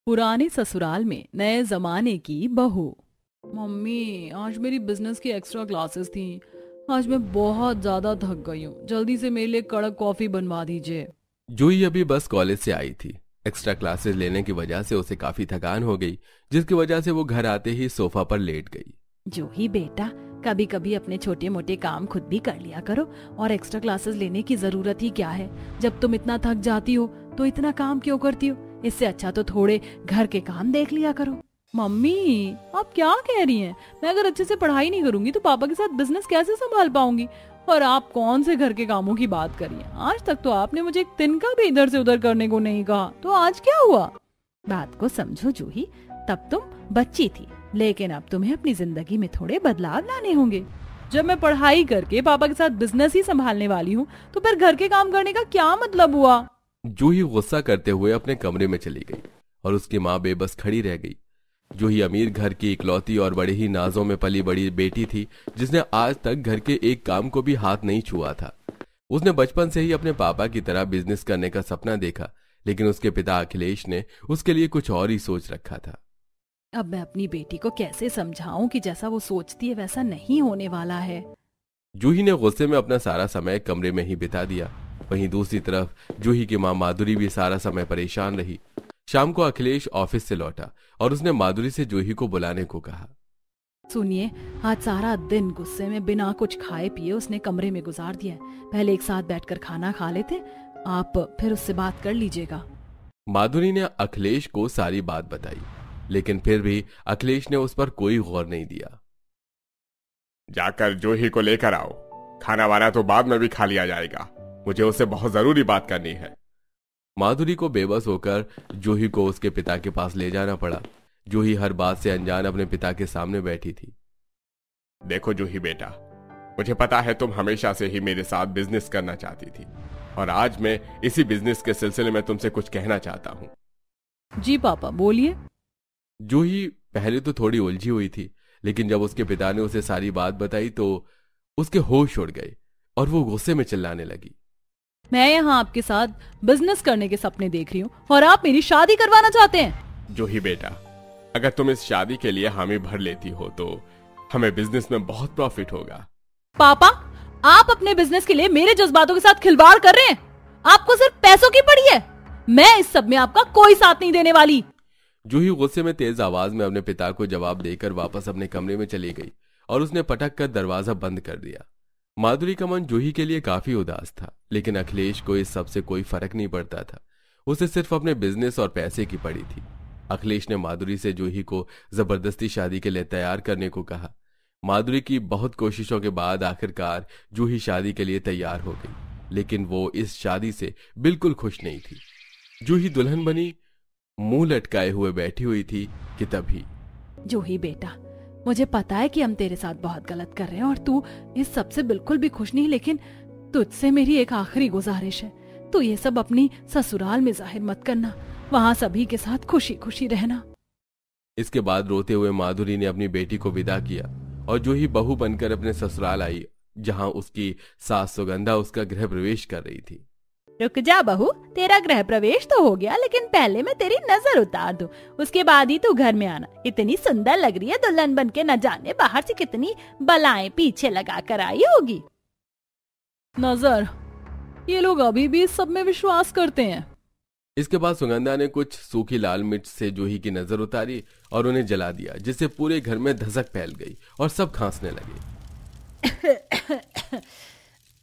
पुराने ससुराल में नए जमाने की बहू। मम्मी, आज मेरी बिजनेस की एक्स्ट्रा क्लासेस थी। आज मैं बहुत ज्यादा थक गई हूँ। जल्दी से मेरे लिए कड़क कॉफी बनवा दीजिए। जूही अभी बस कॉलेज से आई थी। एक्स्ट्रा क्लासेस लेने की वजह से उसे काफी थकान हो गई, जिसकी वजह से वो घर आते ही सोफा पर लेट गई। जूही बेटा, कभी कभी अपने छोटे मोटे काम खुद भी कर लिया करो और एक्स्ट्रा क्लासेस लेने की जरूरत ही क्या है। जब तुम इतना थक जाती हो तो इतना काम क्यों करती हो? इससे अच्छा तो थोड़े घर के काम देख लिया करो। मम्मी, आप क्या कह रही हैं? मैं अगर अच्छे से पढ़ाई नहीं करूंगी तो पापा के साथ बिजनेस कैसे संभाल पाऊंगी? और आप कौन से घर के कामों की बात कर रही हैं? आज तक तो आपने मुझे एक तिनका भी इधर से उधर करने को नहीं कहा, तो आज क्या हुआ? बात को समझो जूही, तब तुम बच्ची थी, लेकिन अब तुम्हें अपनी जिंदगी में थोड़े बदलाव लाने होंगे। जब मैं पढ़ाई करके पापा के साथ बिजनेस ही संभालने वाली हूँ तो फिर घर के काम करने का क्या मतलब हुआ? जूही गुस्सा करते हुए अपने कमरे में चली गई और उसकी माँ बेबस खड़ी रह गई। जूही अमीर घर की इकलौती और बड़े ही नाजों में पली बड़ी बेटी थी, जिसने आज तक घर के एक काम को भी हाथ नहीं छुआ था। उसने बचपन से ही अपने पापा की तरह बिजनेस करने का सपना देखा, लेकिन उसके पिता अखिलेश ने उसके लिए कुछ और ही सोच रखा था। अब मैं अपनी बेटी को कैसे समझाऊं कि जैसा वो सोचती है वैसा नहीं होने वाला है। जूही ने गुस्से में अपना सारा समय कमरे में ही बिता दिया। वहीं दूसरी तरफ जूही की माँ माधुरी भी सारा समय परेशान रही। शाम को अखिलेश ऑफिस से लौटा और उसने माधुरी से जूही को बुलाने को कहा। सुनिए, आज सारा दिन गुस्से में बिना कुछ खाए पिए उसने कमरे में गुजार दिया है। पहले एक साथ बैठकर खाना खा लेते, आप फिर उससे बात कर लीजिएगा। माधुरी ने अखिलेश को सारी बात बताई, लेकिन फिर भी अखिलेश ने उस पर कोई गौर नहीं दिया। जाकर जूही को लेकर आओ। खाना वाना तो बाद में भी खा लिया जाएगा। मुझे उससे बहुत जरूरी बात करनी है। माधुरी को बेबस होकर जूही को उसके पिता के पास ले जाना पड़ा। जूही हर बात से अनजान अपने पिता के सामने बैठी थी। देखो जूही बेटा, मुझे पता है तुम हमेशा से ही मेरे साथ बिजनेस करना चाहती थी, और आज मैं इसी बिजनेस के सिलसिले में तुमसे कुछ कहना चाहता हूँ। जी पापा, बोलिए। जूही पहले तो थोड़ी उलझी हुई थी, लेकिन जब उसके पिता ने उसे सारी बात बताई तो उसके होश उड़ गए और वो गुस्से में चिल्लाने लगी। मैं यहाँ आपके साथ बिजनेस करने के सपने देख रही हूँ और आप मेरी शादी करवाना चाहते हैं? जूही बेटा, अगर तुम इस शादी के लिए हामी भर लेती हो तो हमें बिजनेस में बहुत प्रॉफिट होगा। पापा, आप अपने बिजनेस के लिए मेरे जज्बातों के साथ खिलवाड़ कर रहे हैं। आपको सिर्फ पैसों की पड़ी है। मैं इस सब में आपका कोई साथ नहीं देने वाली। जूही गुस्से में तेज आवाज में अपने पिता को जवाब देकर वापस अपने कमरे में चली गई और उसने पटक कर दरवाजा बंद कर दिया। माधुरी का मन जूही के लिए काफी उदास था, लेकिन अखिलेश को इस सब से कोई फर्क नहीं पड़ता था। उसे सिर्फ अपने बिजनेस और पैसे की पड़ी थी। अखिलेश ने माधुरी से जूही को जबरदस्ती शादी के लिए तैयार करने को कहा। माधुरी की बहुत कोशिशों के बाद आखिरकार जूही शादी के लिए तैयार हो गई, लेकिन वो इस शादी से बिल्कुल खुश नहीं थी। जूही दुल्हन बनी मुंह लटकाए हुए बैठी हुई थी कि तभी। जूही बेटा, मुझे पता है कि हम तेरे साथ बहुत गलत कर रहे हैं और तू इस सब से बिल्कुल भी खुश नहीं, लेकिन तुझसे मेरी एक आखिरी गुजारिश है। तू ये सब अपनी ससुराल में जाहिर मत करना, वहाँ सभी के साथ खुशी खुशी रहना। इसके बाद रोते हुए माधुरी ने अपनी बेटी को विदा किया और जूही बहू बनकर अपने ससुराल आई, जहाँ उसकी सास सुगंधा उसका गृह प्रवेश कर रही थी। रुक जा बहू, तेरा गृह प्रवेश तो हो गया, लेकिन पहले मैं तेरी नजर उतार दूं, उसके बाद ही तू घर में आना। इतनी सुंदर लग रही है दुल्हन बनके, न जाने बाहर से कितनी बलाएं पीछे लगा कर आई होगी। नजर, ये लोग अभी भी इस सब में विश्वास करते हैं। इसके बाद सुगंधा ने कुछ सूखी लाल मिर्च से जूही की नजर उतारी और उन्हें जला दिया, जिससे पूरे घर में धसक फैल गई और सब खांसने लगे।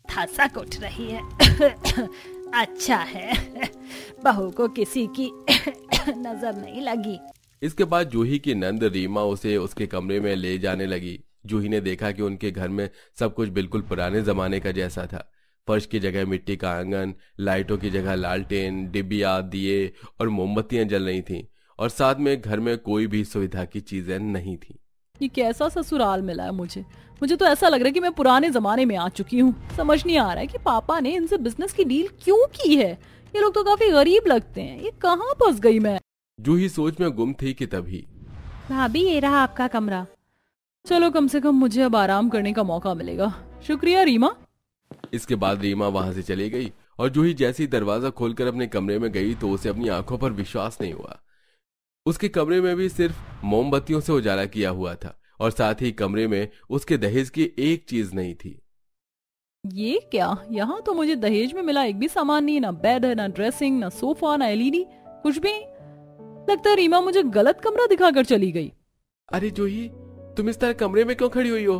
धसक उठ रही है। अच्छा है, बहू को किसी की नजर नहीं लगी। इसके बाद जूही की नंद रीमा उसे उसके कमरे में ले जाने लगी। जूही ने देखा कि उनके घर में सब कुछ बिल्कुल पुराने जमाने का जैसा था। फर्श की जगह मिट्टी का आंगन, लाइटों की जगह लालटेन, डिबिया, दिए और मोमबत्तियां जल रही थीं, और साथ में घर में कोई भी सुविधा की चीजें नहीं थी। ये कैसा ससुराल मिला है मुझे तो ऐसा लग रहा है कि मैं पुराने जमाने में आ चुकी हूँ। समझ नहीं आ रहा है कि पापा ने इनसे बिजनेस की डील क्यों की है। ये लोग तो काफी गरीब लगते हैं। ये कहाँ फंस गई मैं? जूही सोच में गुम थी कि तभी। भाभी, ये रहा आपका कमरा। चलो, कम से कम मुझे अब आराम करने का मौका मिलेगा। शुक्रिया रीमा। इसके बाद रीमा वहां से चली गई और जूही जैसे ही दरवाजा खोलकर अपने कमरे में गई तो उसे अपनी आंखों पर विश्वास नहीं हुआ। उसके कमरे में भी सिर्फ मोमबत्तियों से उजाला किया हुआ था और साथ ही कमरे में उसके दहेज की एक चीज नहीं थी। ये क्या, यहाँ तो मुझे दहेज में मिला एक भी सामान नहीं, ना बेड है, ना ड्रेसिंग, ना सोफा, ना एलईडी, कुछ भी नहीं। लगता है रीमा मुझे गलत कमरा दिखाकर चली गई। अरे जूही, तुम इस तरह कमरे में क्यों खड़ी हुई हो?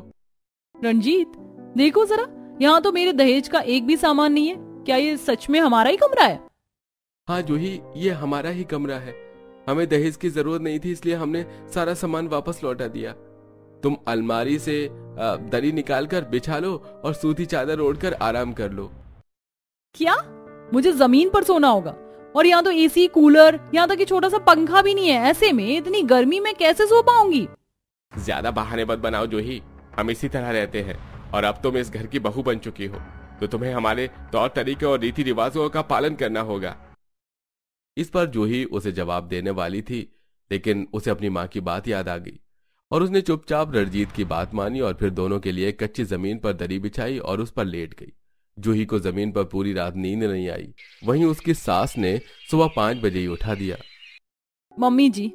रंजीत, देखो जरा, यहाँ तो मेरे दहेज का एक भी सामान नहीं है। क्या ये सच में हमारा ही कमरा है? हाँ जूही, ये हमारा ही कमरा है। हमें दहेज की जरूरत नहीं थी, इसलिए हमने सारा सामान वापस लौटा दिया। तुम अलमारी से दरी निकालकर बिछा लो और सूती चादर ओढ़कर आराम कर लो। क्या? मुझे जमीन पर सोना होगा? और यहाँ तो एसी, कूलर, यहाँ तक कि छोटा सा पंखा भी नहीं है। ऐसे में इतनी गर्मी में कैसे सो पाऊंगी? ज्यादा बहाने मत बनाओ जूही, हम इसी तरह रहते हैं और अब तुम इस घर की बहू बन चुकी हो, तो तुम्हें हमारे तौर तरीके और रीति रिवाजों का पालन करना होगा। इस पर जूही उसे जवाब देने वाली थी, लेकिन उसे अपनी माँ की बात याद आ गई और उसने चुपचाप रणजीत की बात मानी और फिर दोनों के लिए कच्ची जमीन पर दरी बिछाई और उस पर लेट गई। जूही को जमीन पर पूरी रात नींद नहीं आई। वहीं उसकी सास ने सुबह 5 बजे ही उठा दिया। मम्मी जी,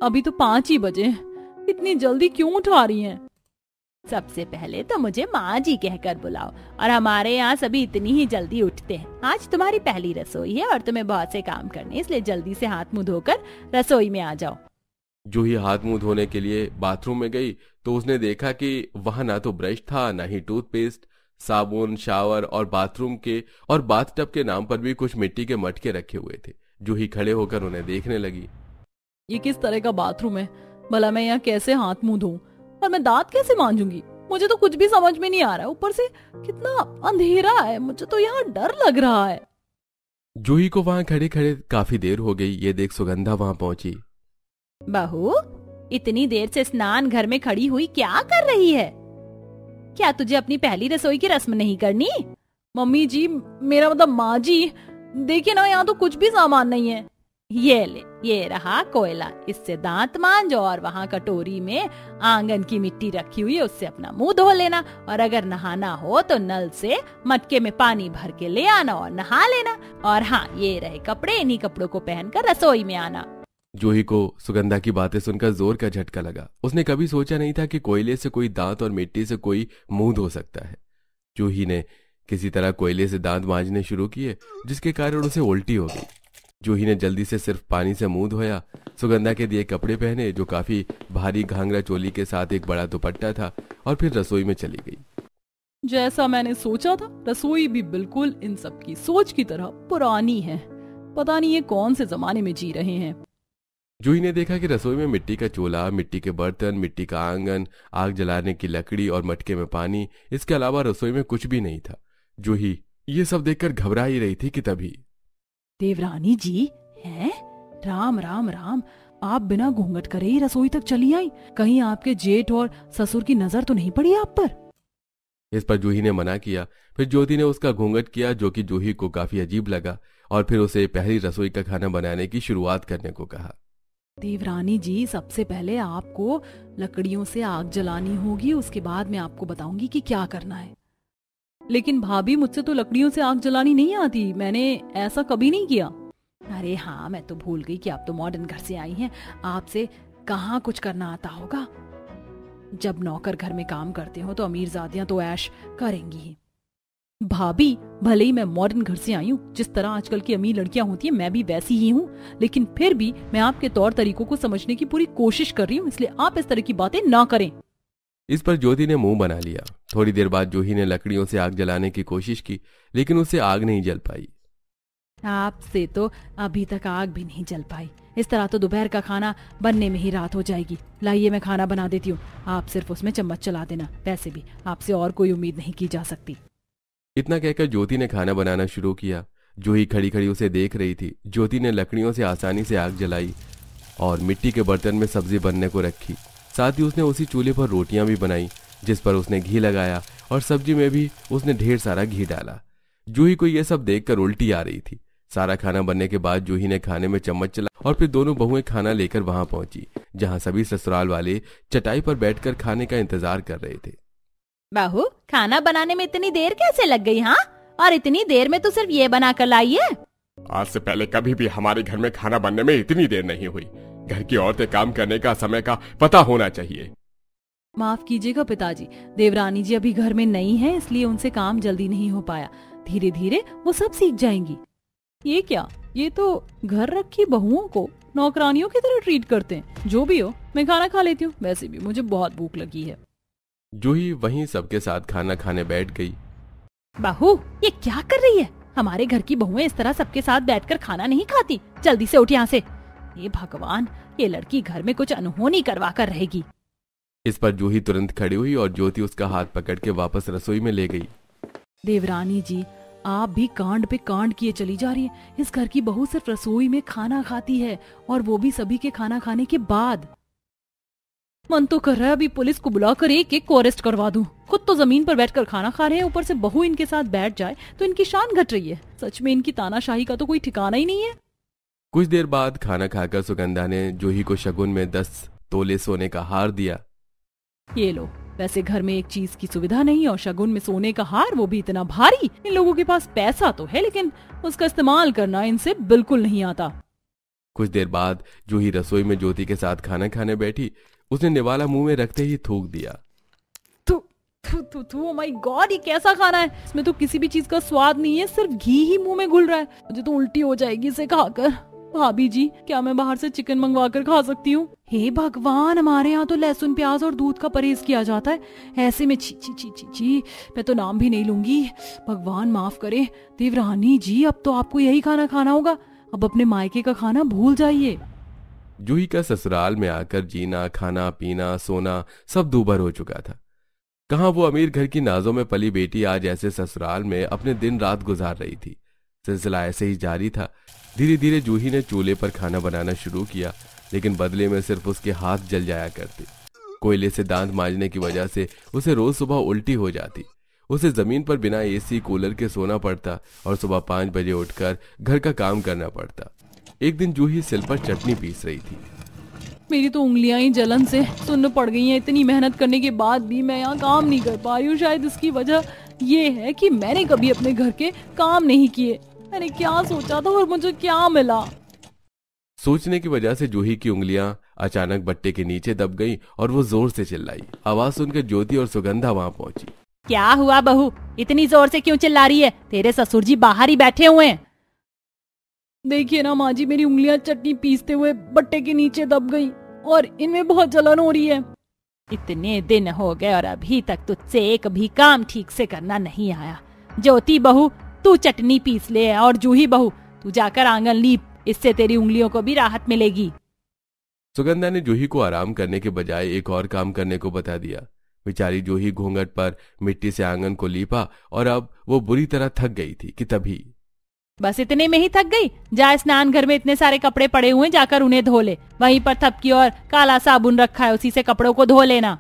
अभी तो 5 ही बजे, इतनी जल्दी क्यों उठा रही हैं? सबसे पहले तो मुझे माँ जी कहकर बुलाओ, और हमारे यहाँ सभी इतनी ही जल्दी उठते हैं। आज तुम्हारी पहली रसोई है और तुम्हें बहुत से काम करने, इसलिए जल्दी से हाथ मुंह धोकर रसोई में आ जाओ। जूही हाथ मुंह धोने के लिए बाथरूम में गई तो उसने देखा कि वहां ना तो ब्रश था, ना ही टूथपेस्ट, साबुन, शावर और बाथरूम के और बाथटब के नाम पर भी कुछ मिट्टी के मटके रखे हुए थे। जूही खड़े होकर उन्हें देखने लगी। ये किस तरह का बाथरूम है? भला मैं यहाँ कैसे हाथ मुंह धोऊं? और मैं दांत कैसे मांजूंगी? मुझे तो कुछ भी समझ में नहीं आ रहा है। ऊपर से कितना अंधेरा है, मुझे तो यहाँ डर लग रहा है। जूही को वहां खड़े खड़े काफी देर हो गई। ये देख सुगंधा वहां पहुंची। बहू, इतनी देर से स्नान घर में खड़ी हुई क्या कर रही है? क्या तुझे अपनी पहली रसोई की रस्म नहीं करनी? मम्मी जी, मेरा मतलब माँ जी, देखिए ना, यहाँ तो कुछ भी सामान नहीं है। ये ले, ये रहा कोयला, इससे दांत मांज, और वहाँ कटोरी में आंगन की मिट्टी रखी हुई है, उससे अपना मुंह धो लेना, और अगर नहाना हो तो नल से मटके में पानी भर के ले आना और नहा लेना। और हाँ, ये रहे कपड़े, इन्हीं कपड़ों को पहनकर रसोई में आना। जूही को सुगंधा की बातें सुनकर जोर का झटका लगा। उसने कभी सोचा नहीं था कि कोयले से कोई दांत और मिट्टी से कोई मुंह धो सकता है। जूही ने किसी तरह कोयले से दांत मांजने शुरू किए, जिसके कारण उसे उल्टी हो गई। जूही ने जल्दी से सिर्फ पानी से मुंह धोया, सुगंधा के दिए कपड़े पहने जो काफी भारी घाघरा चोली के साथ एक बड़ा दुपट्टा था, और फिर रसोई में चली गई। जैसा मैंने सोचा था, रसोई भी बिल्कुल इन सब की सोच की तरह पुरानी है। पता नहीं ये कौन से जमाने में जी रहे हैं। जूही ने देखा कि रसोई में मिट्टी का चूल्हा, मिट्टी के बर्तन, मिट्टी का आंगन, आग जलाने की लकड़ी और मटके में पानी, इसके अलावा रसोई में कुछ भी नहीं था। जूही ये सब देखकर घबरा ही रही थी कि तभी देवरानी जी, हैं? राम राम राम, आप बिना घूंघट करे ही रसोई तक चली आई। कहीं आपके जेठ और ससुर की नजर तो नहीं पड़ी आप पर? इस पर जूही ने मना किया। फिर ज्योति ने उसका घूंघट किया, जो कि जूही को काफी अजीब लगा, और फिर उसे पहली रसोई का खाना बनाने की शुरुआत करने को कहा। देवरानी जी, सबसे पहले आपको लकड़ियों से आग जलानी होगी, उसके बाद मैं आपको बताऊंगी कि क्या करना है। लेकिन भाभी, मुझसे तो लकड़ियों से आग जलानी नहीं आती, मैंने ऐसा कभी नहीं किया। अरे हाँ, मैं तो भूल गई कि आप तो मॉडर्न घर से आई हैं, आपसे कहाँ कुछ करना आता होगा। जब नौकर घर में काम करते हो तो अमीरजादियां तो ऐश करेंगी ही। भाभी, भले ही मैं मॉडर्न घर से आई हूँ, जिस तरह आजकल की अमीर लड़कियां होती हैं मैं भी वैसी ही हूँ, लेकिन फिर भी मैं आपके तौर तरीकों को समझने की पूरी कोशिश कर रही हूँ, इसलिए आप इस तरह की बातें ना करें। इस पर ज्योति ने मुंह बना लिया। थोड़ी देर बाद जूही ने लकड़ियों से आग जलाने की कोशिश की, लेकिन उससे आग नहीं जल पाई। आपसे तो अभी तक आग भी नहीं जल पाई। इस तरह तो दोपहर का खाना बनने में ही रात हो जाएगी। लाइए, मैं खाना बना देती हूँ, आप सिर्फ उसमें चम्मच चला देना। वैसे भी आपसे और कोई उम्मीद नहीं की जा सकती। इतना कहकर ज्योति ने खाना बनाना शुरू किया। जूही खड़ी खड़ी उसे देख रही थी। ज्योति ने लकड़ियों से आसानी से आग जलाई और मिट्टी के बर्तन में सब्जी बनने को रखी। साथ ही उसने उसी चूल्हे पर रोटियां भी बनाई, जिस पर उसने घी लगाया, और सब्जी में भी उसने ढेर सारा घी डाला। जूही को यह सब देखकर उल्टी आ रही थी। सारा खाना बनने के बाद जूही ने खाने में चम्मच चला और फिर दोनों बहुएं खाना लेकर वहां पहुंची, जहां सभी ससुराल वाले चटाई पर बैठकर खाने का इंतजार कर रहे थे। बहू, खाना बनाने में इतनी देर कैसे लग गई? हाँ, और इतनी देर में तो सिर्फ ये बना कर लाई है? आज से पहले कभी भी हमारे घर में खाना बनने में इतनी देर नहीं हुई। घर की औरतें काम करने का समय का पता होना चाहिए। माफ कीजिएगा पिताजी, देवरानी जी अभी घर में नहीं है, इसलिए उनसे काम जल्दी नहीं हो पाया। धीरे धीरे वो सब सीख जाएंगी। ये क्या, ये तो घर रखी बहुओं को नौकरानियों की तरह ट्रीट करते हैं। जो भी हो, मैं खाना खा लेती हूँ, वैसे भी मुझे बहुत भूख लगी है। जूही वहीं सबके साथ खाना खाने बैठ गई। बहू, ये क्या कर रही है? हमारे घर की बहुएं इस तरह सबके साथ बैठकर खाना नहीं खाती। जल्दी से उठ यहाँ से। ये भगवान, ये लड़की घर में कुछ अनहोनी करवा कर रहेगी। इस पर जूही तुरंत खड़ी हुई और ज्योति उसका हाथ पकड़ के वापस रसोई में ले गई। देवरानी जी, आप भी कांड पे कांड किए चली जा रही हैं। इस घर की बहू सिर्फ रसोई में खाना खाती है, और वो भी सभी के खाना खाने के बाद। मन तो कर रहा है अभी पुलिस को बुलाकर एक एक को अरेस्ट करवा दूं। खुद तो जमीन पर बैठकर खाना खा रहे हैं, ऊपर से बहू इनके साथ बैठ जाए तो इनकी शान घट रही है। सच में इनकी तानाशाही का तो कोई ठिकाना ही नहीं है। कुछ देर बाद खाना खाकर सुगंधा ने जूही को शगुन में 10 तोले सोने का हार दिया। ये लो, वैसे घर में एक चीज की सुविधा नहीं, और शगुन में सोने का हार, वो भी इतना भारी। इन लोगों के पास पैसा तो है, लेकिन उसका इस्तेमाल करना इनसे बिल्कुल नहीं आता। कुछ देर बाद जूही रसोई में ज्योति के साथ खाना खाने बैठी। उसने निवाला मुंह में रखते ही थूक दिया। थू थू थू थू, ओह माय गॉड, ये कैसा खाना है? इसमें तो किसी भी चीज का स्वाद नहीं है, सिर्फ घी ही मुंह में घुल रहा है। मुझे तो उल्टी हो जाएगी इसे खाकर। भाभी जी, क्या मैं बाहर से चिकन मंगवा कर खा सकती हूँ? हे भगवान, हमारे यहाँ तो लहसुन प्याज और दूध का परहेज किया जाता है। ऐसे में छी छी छी छी छी, मैं तो नाम भी नहीं लूंगी। भगवान माफ करे। देवरानी जी, अब तो आपको यही खाना खाना होगा। अब अपने मायके का खाना भूल जाइए। जूही का ससुराल में आकर जीना, खाना पीना, सोना सब दूभर हो चुका था। कहाँ वो अमीर घर की नाजों में पली बेटी आज ऐसे ससुराल में अपने दिन रात गुजार रही थी। सिलसिला ऐसे ही जारी था। धीरे धीरे जूही ने चूल्हे पर खाना बनाना शुरू किया, लेकिन बदले में सिर्फ उसके हाथ जल जाया करते। कोयले से दांत मांजने की वजह से उसे रोज सुबह उल्टी हो जाती। उसे जमीन पर बिना एसी कूलर के सोना पड़ता और सुबह 5 बजे उठकर घर का काम करना पड़ता। एक दिन जूही सिल पर चटनी पीस रही थी। मेरी तो उंगलियां ही जलन से सुन्न पड़ गई हैं। इतनी मेहनत करने के बाद भी मैं यहाँ काम नहीं कर पा रही हूँ। शायद इसकी वजह ये है कि मैंने कभी अपने घर के काम नहीं किए। मैंने क्या सोचा था और मुझे क्या मिला? सोचने की वजह से जूही की उंगलियां अचानक बट्टे के नीचे दब गई और वो जोर से चिल्लाई। आवाज सुनकर ज्योति और सुगंधा वहां पहुंची। क्या हुआ बहू, इतनी जोर से क्यों चिल्ला रही है? तेरे ससुर जी बाहर ही बैठे हुए हैं। देखिए ना माँ जी, मेरी उंगलियां चटनी पीसते हुए बट्टे के नीचे दब गई और इनमें बहुत जलन हो रही है। इतने दिन हो गए और अभी तक तुझसे एक भी काम ठीक से करना नहीं आया। ज्योति बहू, तू चटनी पीस ले, और जूही बहू, तू जाकर आंगन लीप। इससे तेरी उंगलियों को भी राहत मिलेगी। सुगंधा ने जूही को आराम करने के बजाय एक और काम करने को बता दिया। बेचारी जूही घूंघट पर मिट्टी से आंगन को लीपा और अब वो बुरी तरह थक गई थी कि तभी। बस इतने में ही थक गई? जा, स्नान घर में इतने सारे कपड़े पड़े हुए, जाकर उन्हें धो ले। वहीं पर थपकी और काला साबुन रखा है, उसी से कपड़ों को धो लेना।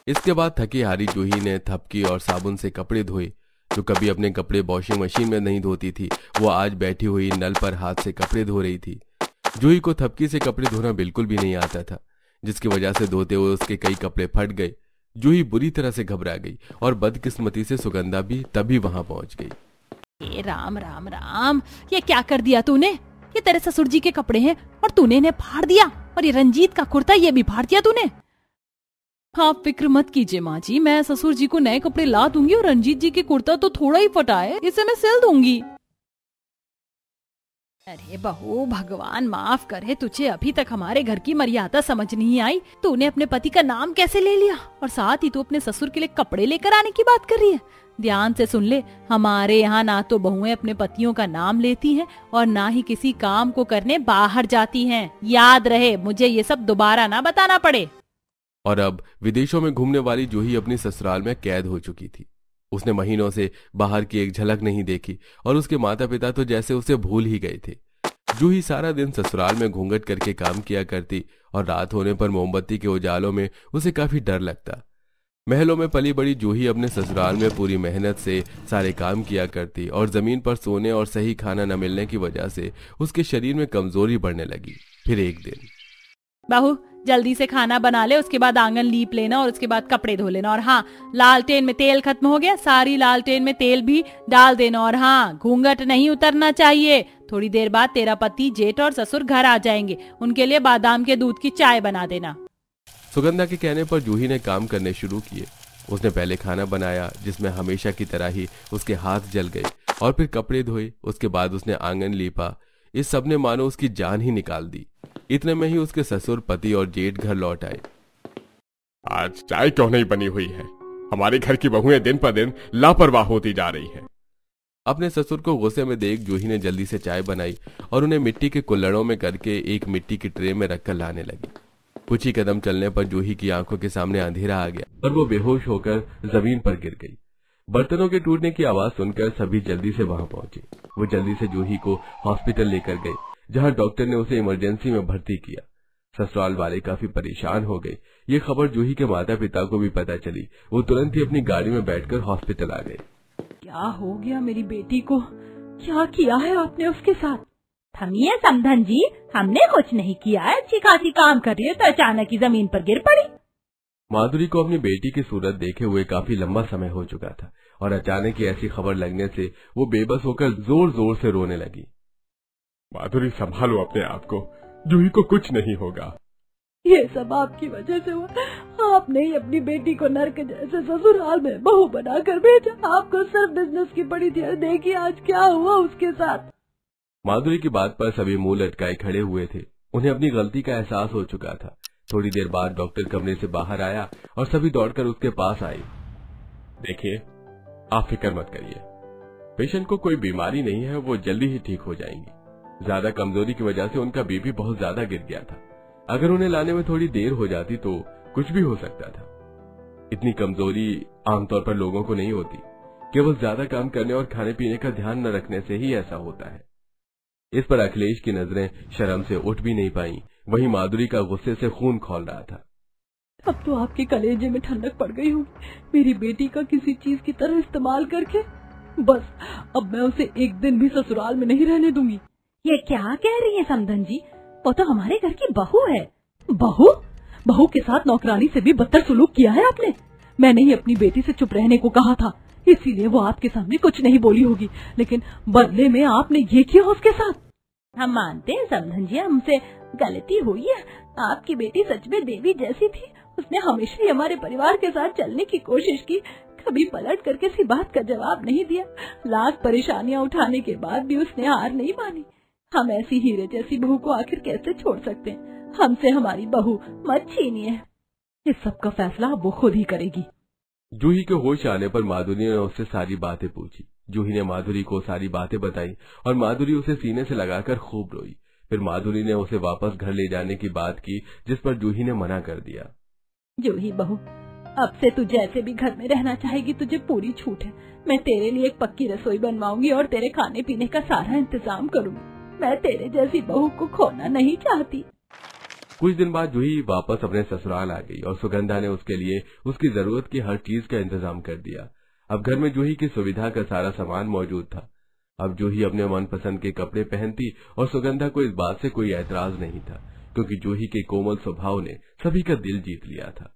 इसके बाद थकी हारी जूही ने थपकी और साबुन से कपड़े धोए। जो कभी अपने कपड़े वॉशिंग मशीन में नहीं धोती थी, वो आज बैठी हुई नल पर हाथ से कपड़े धो रही थी। जूही को थपकी से कपड़े धोना बिल्कुल भी नहीं आता था, जिसकी वजह से धोते हुए उसके कई कपड़े फट गए। जूही बुरी तरह से घबरा गई और बदकिस्मती से सुगंधा भी तभी वहां पहुंच गई। ए राम राम राम, ये क्या कर दिया तूने? ये तेरे ससुर जी के कपड़े हैं और तूने इन्हें फाड़ दिया, और ये रंजीत का कुर्ता, ये भी फाड़ दिया तूने। आप फिक्र मत कीजिए माँ जी, मैं ससुर जी को नए कपड़े ला दूंगी, और रंजीत जी के कुर्ता तो थोड़ा ही फटा है, इसे मैं सिल दूंगी। अरे बहू, भगवान माफ करे, तुझे अभी तक हमारे घर की मर्यादा समझ नहीं आई। तूने अपने पति का नाम कैसे ले लिया, और साथ ही तू अपने ससुर के लिए कपड़े लेकर आने की बात कर रही है। ध्यान से सुन ले, हमारे यहाँ ना तो बहुएं अपने पतियों का नाम लेती हैं और ना ही किसी काम को करने बाहर जाती हैं। याद रहे, मुझे ये सब दोबारा ना बताना पड़े। और अब विदेशों में घूमने वाली जूही अपनी ससुराल में कैद हो चुकी थी। उसने महीनों से बाहर की एक झलक नहीं देखी और उसके माता पिता तो जैसे उसे भूल ही गए थे। जूही सारा दिन ससुराल में घूंघट करके काम किया करती और रात होने पर मोमबत्ती के उजालों में उसे काफी डर लगता। महलों में पली बड़ी जूही अपने ससुराल में पूरी मेहनत से सारे काम किया करती और जमीन पर सोने और सही खाना न मिलने की वजह से उसके शरीर में कमजोरी बढ़ने लगी। फिर एक दिन, बहू जल्दी से खाना बना ले, उसके बाद आंगन लीप लेना और उसके बाद कपड़े धो लेना। और हाँ, लालटेन में तेल खत्म हो गया, सारी लालटेन में तेल भी डाल देना। और हाँ, घूंघट नहीं उतरना चाहिए। थोड़ी देर बाद तेरा पति जेठ और ससुर घर आ जाएंगे, उनके लिए बादाम के दूध की चाय बना देना। सुगंधा के कहने पर जूही ने काम करने शुरू किए। उसने पहले खाना बनाया जिसमें हमेशा की तरह ही उसके हाथ जल गए, और फिर कपड़े धोए। उसके बाद उसने आंगन लीपा। इस सब ने मानो उसकी जान ही निकाल दी। इतने में ही उसके ससुर, पति और जेठ घर लौट आए। आज चाय क्यों नहीं बनी हुई है? हमारे घर की बहुएं दिन पर दिन लापरवाह होती जा रही हैं। अपने ससुर को गुस्से में देख जूही ने जल्दी से चाय बनाई और उन्हें मिट्टी के कुल्हड़ों में करके एक मिट्टी की ट्रे में रखकर लाने लगी। कुछ ही कदम चलने पर जूही की आंखों के सामने अंधेरा आ गया और वो बेहोश होकर जमीन पर गिर गई। बर्तनों के टूटने की आवाज सुनकर सभी जल्दी से वहां पहुंचे। वो जल्दी से जूही को हॉस्पिटल लेकर गए, जहां डॉक्टर ने उसे इमरजेंसी में भर्ती किया। ससुराल वाले काफी परेशान हो गए। ये खबर जूही के माता पिता को भी पता चली। वो तुरंत ही अपनी गाड़ी में बैठकर हॉस्पिटल आ गए। क्या हो गया मेरी बेटी को? क्या किया है आपने उसके साथ? थमिए समधन जी, हमने कुछ नहीं किया है। अच्छी खासी काम कर रही है तो अचानक ही जमीन पर गिर पड़ी। माधुरी को अपनी बेटी की सूरत देखे हुए काफी लंबा समय हो चुका था, और अचानक ही ऐसी खबर लगने से वो बेबस होकर जोर जोर से रोने लगी। माधुरी, संभालो अपने आप को, जूही को कुछ नहीं होगा। ये सब आपकी वजह से हुआ। आपने ही अपनी बेटी को नर्क जैसे ससुराल में बहू बनाकर भेजा। आपको सिर्फ बिजनेस की पड़ी थी, देखिए आज क्या हुआ उसके साथ। माधुरी की बात पर सभी मुंह लटकाए खड़े हुए थे। उन्हें अपनी गलती का एहसास हो चुका था। थोड़ी देर बाद डॉक्टर कमरे से बाहर आया और सभी दौड़कर उसके पास आए। देखिए, आप फिक्र मत करिए, पेशेंट को कोई बीमारी नहीं है, वो जल्दी ही ठीक हो जाएंगी। ज्यादा कमजोरी की वजह से उनका बीपी बहुत ज्यादा गिर गया था। अगर उन्हें लाने में थोड़ी देर हो जाती तो कुछ भी हो सकता था। इतनी कमजोरी आमतौर पर लोगों को नहीं होती, केवल ज्यादा काम करने और खाने पीने का ध्यान न रखने से ही ऐसा होता है। इस पर अखिलेश की नजरें शर्म से उठ भी नहीं पाई। वहीं माधुरी का गुस्से से खून खौल रहा था। अब तो आपके कलेजे में ठंडक पड़ गई होगी, मेरी बेटी का किसी चीज की तरह इस्तेमाल करके। बस अब मैं उसे एक दिन भी ससुराल में नहीं रहने दूंगी। ये क्या कह रही है समधन जी? वो तो हमारे घर की बहू है। बहू के साथ नौकरानी से भी बदतर सुलूक किया है आपने। मैंने ही अपनी बेटी से चुप रहने को कहा था, इसीलिए वो आपके सामने कुछ नहीं बोली होगी, लेकिन बदले में आपने ये किया उसके साथ। हम मानते हैं समधन जी, हमसे गलती हुई है। आपकी बेटी सच में देवी जैसी थी। उसने हमेशा ही हमारे परिवार के साथ चलने की कोशिश की, कभी पलट कर किसी बात का जवाब नहीं दिया। लाख परेशानियां उठाने के बाद भी उसने हार नहीं मानी। हम ऐसी हीरे जैसी बहू को आखिर कैसे छोड़ सकते हैं? हमसे हमारी बहू मत छीनिए। इस सब का फैसला वो खुद ही करेगी। जूही के होश आने पर माधुरी ने उससे सारी बातें पूछी। जूही ने माधुरी को सारी बातें बताई और माधुरी उसे सीने से लगाकर खूब रोई। फिर माधुरी ने उसे वापस घर ले जाने की बात की, जिस पर जूही ने मना कर दिया। जूही बहू, अब से तू जैसे भी घर में रहना चाहेगी, तुझे पूरी छूट है। मैं तेरे लिए एक पक्की रसोई बनवाऊंगी और तेरे खाने पीने का सारा इंतजाम करूंगी। मैं तेरे जैसी बहू को खोना नहीं चाहती। कुछ दिन बाद जूही वापस अपने ससुराल आ गई और सुगंधा ने उसके लिए उसकी जरूरत की हर चीज का इंतजाम कर दिया। अब घर में जूही की सुविधा का सारा सामान मौजूद था। अब जूही अपने मनपसंद के कपड़े पहनती और सुगंधा को इस बात से कोई ऐतराज नहीं था, क्योंकि जूही के कोमल स्वभाव ने सभी का दिल जीत लिया था।